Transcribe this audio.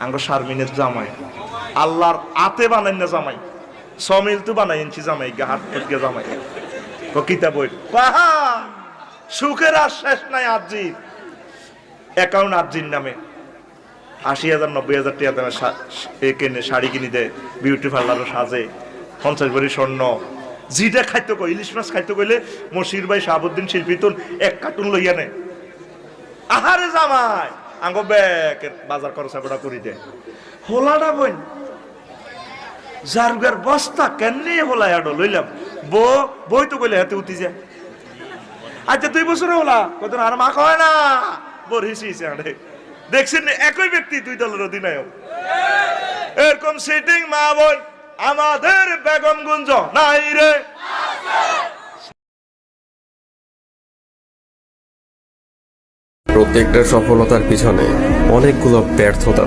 আঙ্গ শারমিনের জামাই আল্লাহর আতে বানাই না জামাই সমিল তো বানাই ইঞ্চি জামাই হাত থেকে জামাই কিতা বই পাহা সুখের আর শেষ নাই আরজি অ্যাকাউন্ট আরজির নামে ৮০,০০০ ৯০,০০০ টাকা দামে কেনে শাড়ি কিনি দেয় বিউটি পার্লারও সাজে ৫০ ভরি স্বর্ণ যেটা খাইতে কই ইলিশ মাছ খাইতে কইলে মশির ভাই শাহাবুদ্দিন শিল্পী তুন ১ কার্টুন লইয়া নেয় আহারে জামাই আঙ্গ ব্যাকের বাজার খরচা বড়া করি দেয় হোলাটা বইন জারুগার বস্তা কেননি হোলা আডো লইলাম বই তো কইলে হাতে উঠি যায় আচ্ছা ২ বছরে হোলা কত আর মা কয় না বরিছি আরে দেখছেন একই ব্যক্তি ২ দলের অধিনায়ক এরকম সিটিং মা বোন আমাদের বেগমগঞ্জ নাই রে। প্রত্যেকটা সফলতার পিছনে অনেকগুলো ব্যর্থতা